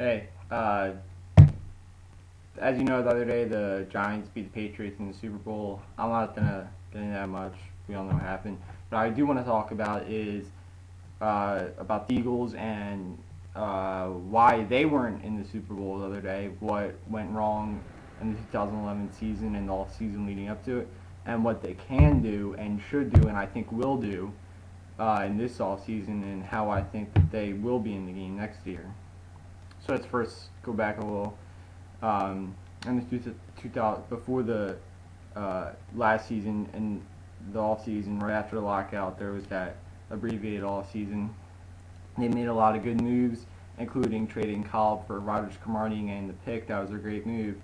Hey, as you know, the other day the Giants beat the Patriots in the Super Bowl. I'm not gonna get into that much. We all know what happened. But I do want to talk about is about the Eagles and why they weren't in the Super Bowl the other day. What went wrong in the 2011 season and the off season leading up to it, and what they can do and should do, and I think will do in this off season, and how I think that they will be in the game next year. So let's first go back a little. In the 2000, before the last season and the off season, right after the lockout, there was that abbreviated off season. They made a lot of good moves, including trading Cobb for Rodgers Cromartie and the pick. That was a great move.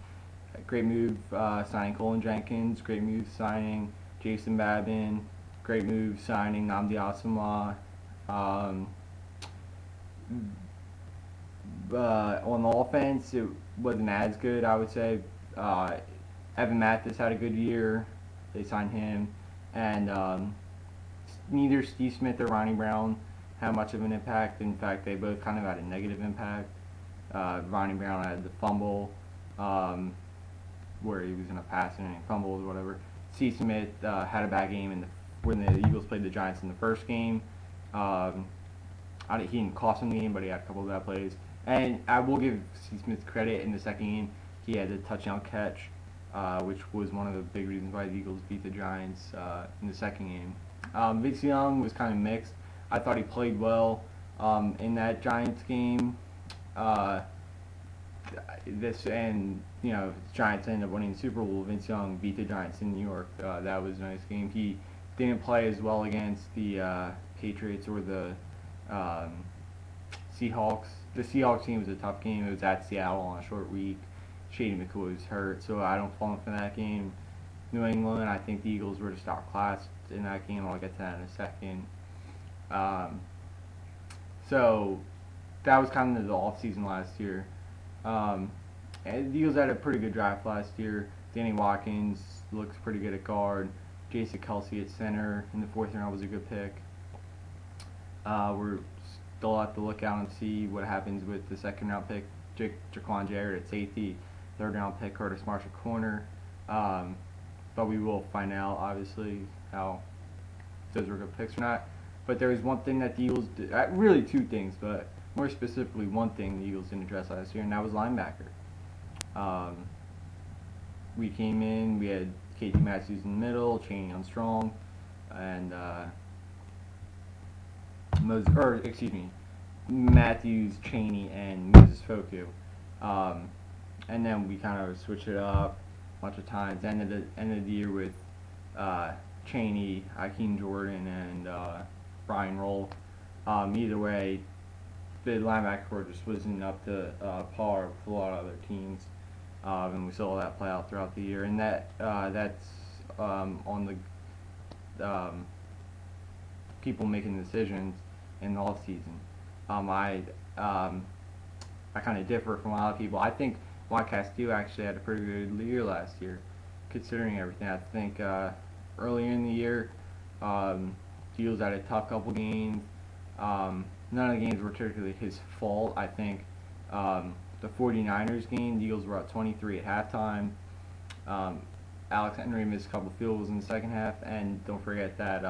A great move signing Colin Jenkins. Great move signing Jason Babin. Great move signing Nnamdi Asomugha. On the offense, it wasn't as good, I would say. Evan Mathis had a good year. They signed him. And neither Steve Smith or Ronnie Brown had much of an impact. In fact, they both kind of had a negative impact. Ronnie Brown had the fumble where he was going to pass and he fumbled or whatever. Steve Smith had a bad game when the Eagles played the Giants in the first game. He didn't cost him the game, but he had a couple of bad plays. And I will give Steve Smith credit in the second game. He had the touchdown catch, which was one of the big reasons why the Eagles beat the Giants in the second game. Vince Young was kind of mixed. I thought he played well in that Giants game. Giants ended up winning the Super Bowl. Vince Young beat the Giants in New York. That was a nice game. He didn't play as well against the Patriots or the Seahawks. The Seahawks game was a tough game. It was at Seattle on a short week. Shady McCoy was hurt, so I don't fault him for that game. New England, I think the Eagles were just outclassed in that game. I'll get to that in a second. So that was kind of the off-season last year. And the Eagles had a pretty good draft last year. Danny Watkins looks pretty good at guard. Jason Kelsey at center in the fourth round was a good pick. We're still have to look out and see what happens with the second round pick, Jaquan Jarrett at safety, third round pick Curtis Marshall corner. But we will find out, obviously, how those were good picks or not. But there was one thing that the Eagles did, really two things, but more specifically one thing the Eagles didn't address last year, and that was linebacker. We came in, we had KT Matthews in the middle, Chaney on strong, and Matthews, Chaney, and Moses Foku. And then we kind of switched it up a bunch of times. End of the year with Chaney, Hakeem Jordan, and Brian Roll. Either way, the linebacker core just wasn't up to par with a lot of other teams, and we saw that play out throughout the year. And that's on the people making decisions in the off season. I kind of differ from a lot of people. I think Juan Castillo actually had a pretty good year last year, considering everything. I think earlier in the year, the Eagles had a tough couple games. None of the games were particularly his fault. I think the 49ers game, the Eagles were up 23 at halftime. Alex Henry missed a couple field goals in the second half, and don't forget that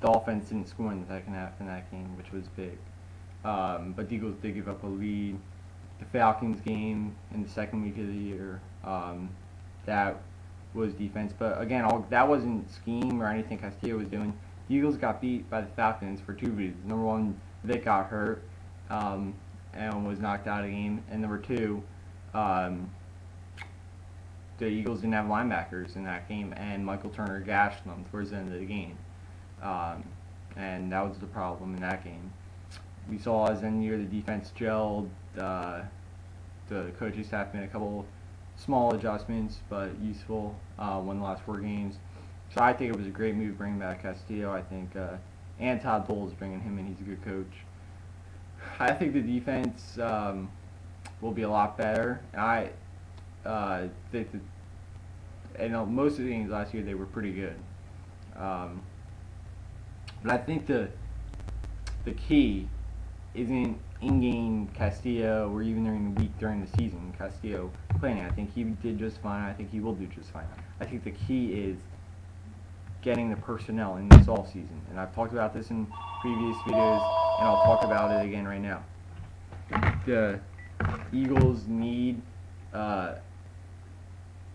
the offense didn't score in the second half in that game, which was big. But the Eagles did give up a lead. The Falcons game in the second week of the year, that was defense. But again, that wasn't scheme or anything Castillo was doing. The Eagles got beat by the Falcons for two reasons. Number one, Vic got hurt and was knocked out of the game. And number two, the Eagles didn't have linebackers in that game, and Michael Turner gashed them towards the end of the game. And that was the problem in that game. We saw as in the year the defense gelled. The coaching staff made a couple small adjustments, but useful. Won the last 4 games. So I think it was a great move bringing back Castillo. I think, and Todd Bowles bringing him in. He's a good coach. I think the defense will be a lot better. I think that, most of the games last year they were pretty good. But I think the key isn't in-game Castillo or even during the week during the season Castillo playing. I think he did just fine. I think he will do just fine. I think the key is getting the personnel in this offseason. And I've talked about this in previous videos, and I'll talk about it again right now. The Eagles need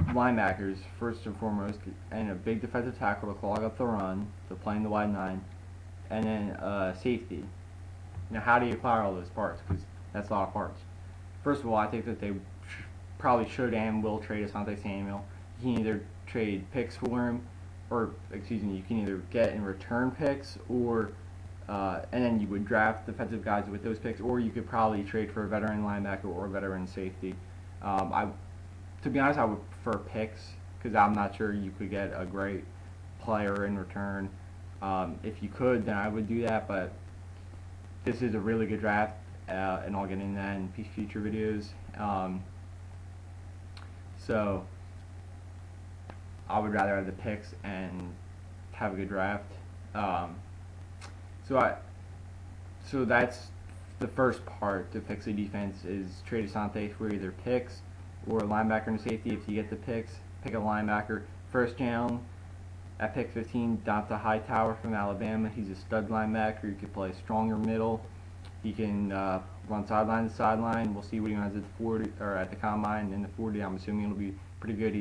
linebackers, first and foremost, and a big defensive tackle to clog up the run, to play in the wide nine, and then safety. Now, how do you acquire all those parts? Because that's a lot of parts. First of all, I think that they probably should and will trade Asante Samuel. You can either trade picks for him, or excuse me, you can either get and return picks, or and then you would draft defensive guys with those picks, or you could probably trade for a veteran linebacker or a veteran safety. To be honest, I would prefer picks because I'm not sure you could get a great player in return. If you could, then I would do that, but this is a really good draft, and I'll get into that in future videos. So I would rather have the picks and have a good draft. So that's the first part to fix the defense, is trade Asante for either picks or a linebacker and a safety. If you get the picks, pick a linebacker. First round, at pick 15, Donta Hightower from Alabama. He's a stud linebacker. He could play stronger middle. He can run sideline to sideline. We'll see what he runs at the 40 or at the combine. In the 40, I'm assuming it'll be pretty good.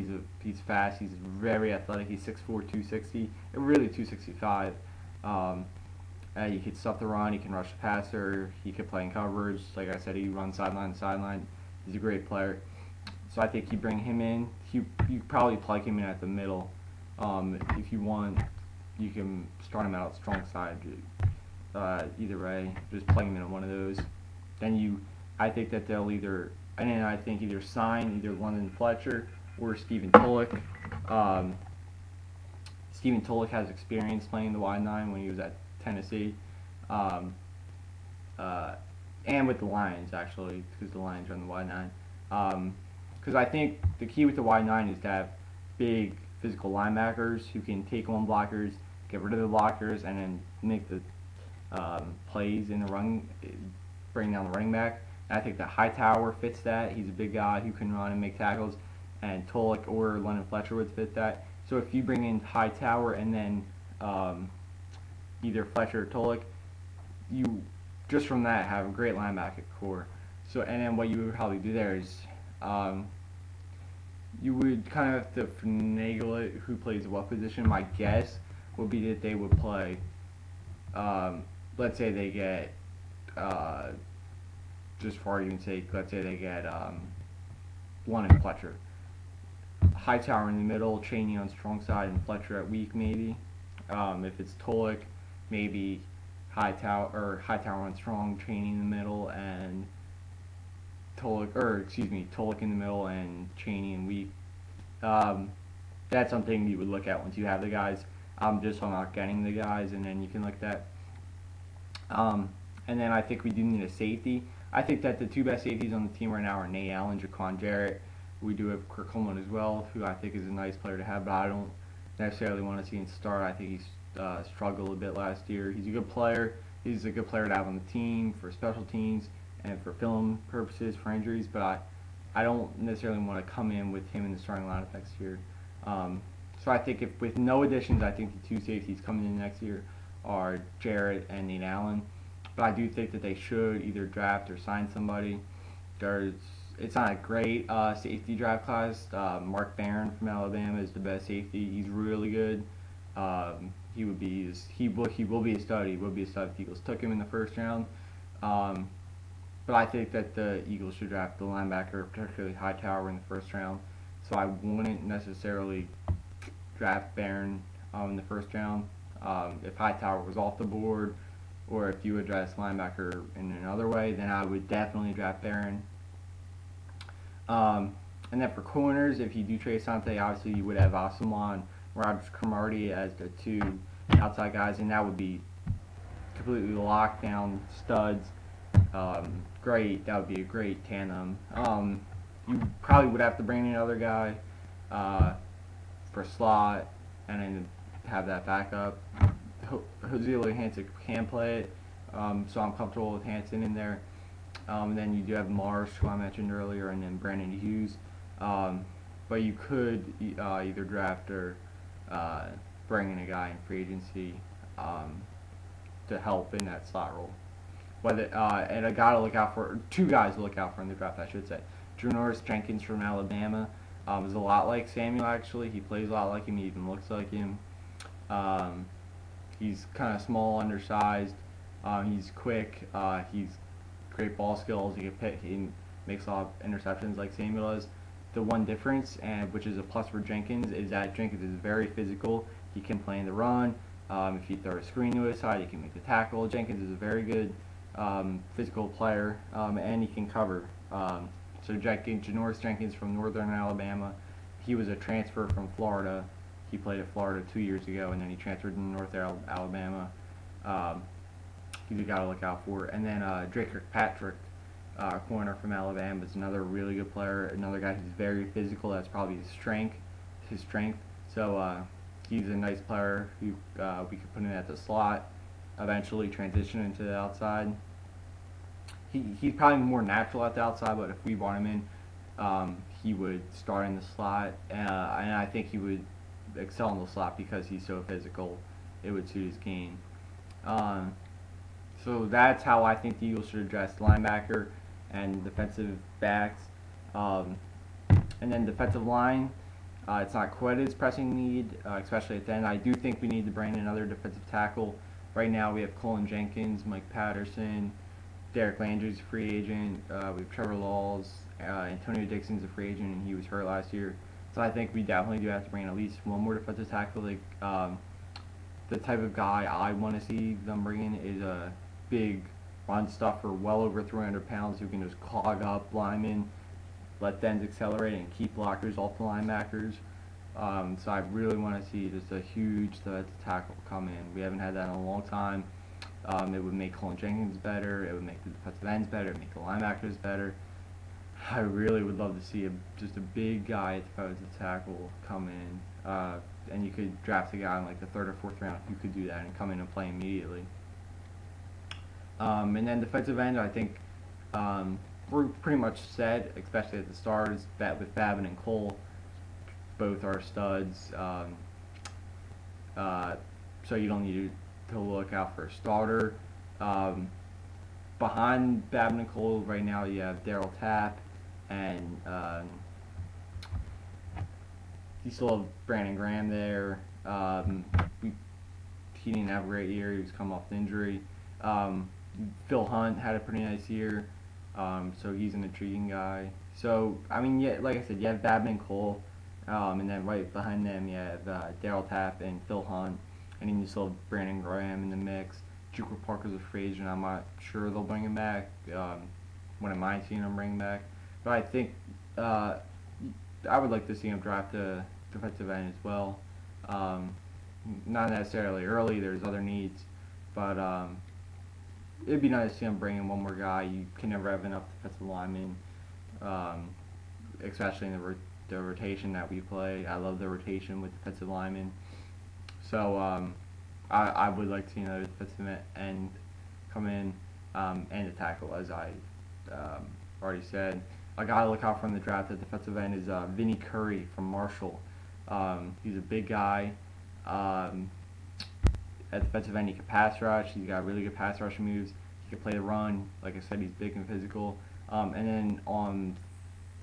He's fast. He's very athletic. He's 6'4", 260, really 265. He could stuff the run. He can rush the passer. He could play in coverage. Like I said, he runs sideline to sideline. He's a great player. So I think you bring him in. You probably plug him in at the middle. If you want, you can start him out strong side. Either way, just plug him in one of those. Then I think that they'll either sign either London Fletcher or Stephen Tulloch. Stephen Tulloch has experience playing the wide nine when he was at Tennessee, and with the Lions, actually, because the Lions run the wide nine. Because I think the key with the wide nine is to have big physical linebackers who can take on blockers, get rid of the blockers, and then make the plays in the run, bring down the running back. And I think that Hightower fits that. He's a big guy who can run and make tackles, and Tulloch or London Fletcher would fit that. So if you bring in Hightower and then either Fletcher or Tulloch, you just from that have a great linebacker core. So and then what you would probably do there is you would kind of have to finagle it who plays what position. My guess would be that they would play, let's say they get, just for argument's sake, let's say they get London Fletcher. Hightower in the middle, Chaney on strong side, and Fletcher at weak maybe. If it's Tulloch, maybe Hightower on strong, Chaney in the middle, and Tulloch in the middle and Chaney in weak. That's something you would look at once you have the guys. I'm just talking about getting the guys, and then you can look at that. And then I think we do need a safety. I think that the two best safeties on the team right now are Nate Allen, Jaquan Jarrett. We do have Kirk Coleman as well, who I think is a nice player to have, but I don't necessarily want to see him start. I think he's struggled a bit last year. He's a good player. He's a good player to have on the team for special teams and for film purposes, for injuries, but I don't necessarily want to come in with him in the starting lineup next year. So I think if with no additions, I think the two safeties coming in next year are Jarrett and Nate Allen. But I do think that they should either draft or sign somebody. It's not a great safety draft class. Mark Barron from Alabama is the best safety. He's really good. He will be a stud. He will be a stud if the Eagles took him in the first round. But I think that the Eagles should draft the linebacker, particularly Hightower, in the first round. So I wouldn't necessarily draft Barron in the first round. If Hightower was off the board, or if you address linebacker in another way, then I would definitely draft Barron. And then for corners, if you do trade Asante, obviously you would have Asamoah and Rogers Cromartie as the two outside guys, and that would be completely locked down studs. Great, that would be a great tandem. You probably would have to bring in another guy for slot, and then have that backup. Jose Hansen can play it. So I'm comfortable with Hanson in there. And then you do have Marsh, who I mentioned earlier, and then Brandon Hughes. But you could either draft or bring in a guy in free agency to help in that slot role. And a guy to look out for, two guys to look out for in the draft, I should say. Janoris Jenkins from Alabama is a lot like Samuel, actually. He plays a lot like him. He even looks like him. He's kind of small, undersized. He's quick. He's great ball skills. He makes a lot of interceptions like Samuel does. The one difference, and which is a plus for Jenkins, is that Jenkins is very physical. He can play in the run. If you throw a screen to his side, he can make the tackle. Jenkins is a very good physical player, and he can cover. So Janoris Jenkins from Northern Alabama, he was a transfer from Florida. He played at Florida 2 years ago, and then he transferred to North Alabama. He's a guy to look out for. And then Drake Kirkpatrick, corner from Alabama, is another really good player. Another guy who's very physical. That's probably his strength. So he's a nice player who we could put in at the slot, eventually transition into the outside. He's probably more natural at the outside, but if we brought him in, he would start in the slot, and I think he would excel in the slot because he's so physical. It would suit his game. So that's how I think the Eagles should address linebacker and defensive backs. And then defensive line, it's not quite as pressing need, especially at the end. I do think we need to bring in another defensive tackle. Right now we have Colin Jenkins, Mike Patterson, Derek Landry's a free agent. We have Trevor Laws, Antonio Dixon's a free agent, and he was hurt last year. So I think we definitely do have to bring in at least one more defensive tackle. Like the type of guy I want to see them bring in is a big run stuffer, well over 300 pounds, who can just clog up linemen, let them accelerate, and keep blockers off the linebackers. So I really want to see just a huge defensive tackle come in. We haven't had that in a long time. It would make Colin Jenkins better. It would make the defensive ends better. It would make the linebackers better. I really would love to see just a big guy at defensive tackle come in. And you could draft a guy in like the 3rd or 4th round who could do that and come in and play immediately. And then defensive end, I think we're pretty much set, especially at the stars, with Babin and Cole. Both are studs. So you don't need to look out for a starter. Behind Babin and Cole right now you have Darryl Tapp, and you still have Brandon Graham there. He didn't have a great year. He was coming off the injury. Phil Hunt had a pretty nice year, so he's an intriguing guy. So, I mean, yeah, like I said, you have Babin and Cole, and then right behind them you have Darryl Tapp and Phil Hunt, and then you still have Brandon Graham in the mix. Juker Parker's a free agent. I'm not sure they'll bring him back. Wouldn't mind seeing him bring him back. But I think I would like to see him draft a defensive end as well. Not necessarily early. There's other needs, but it'd be nice to see him bring in one more guy. You can never have enough defensive linemen, especially in the rotation that we play. I love the rotation with defensive linemen. So I would like to see another defensive end come in and a tackle, as I already said. A guy to look out for in the draft at defensive end is Vinny Curry from Marshall. He's a big guy. At defensive end, he can pass rush. He's got really good pass rush moves. He can play the run. Like I said, he's big and physical. And then on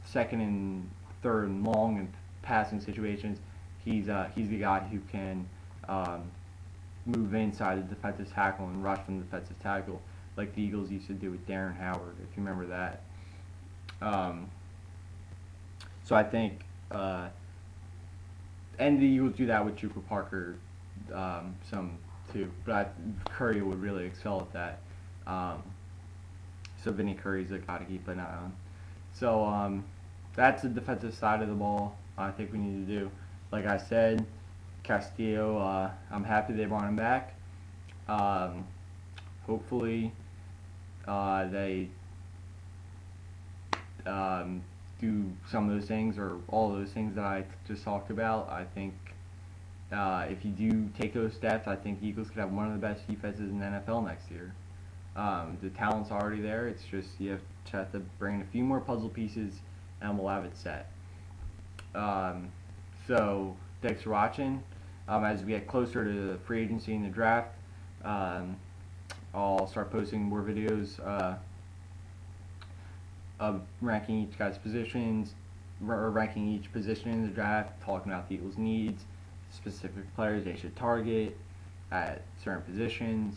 2nd and 3rd and long and passing situations, he's the guy who can move inside the defensive tackle and rush from the defensive tackle, like the Eagles used to do with Darren Howard, if you remember that. So I think, and the Eagles do that with Juker Parker some too, but Curry would really excel at that. So Vinny Curry's a guy to keep an eye on. So that's the defensive side of the ball I think we need to do. Like I said, Castillo, I'm happy they brought him back. Hopefully they do some of those things, or all of those things that I just talked about. I think if you do take those steps, I think the Eagles could have one of the best defenses in the NFL next year. The talent's already there. It's just you have to bring in a few more puzzle pieces, and we'll have it set. So thanks for watching. As we get closer to the free agency and the draft, I'll start posting more videos of ranking each guy's positions, or ranking each position in the draft, talking about the Eagles' needs, specific players they should target at certain positions.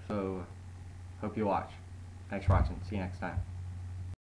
So hope you watch. Thanks for watching. See you next time.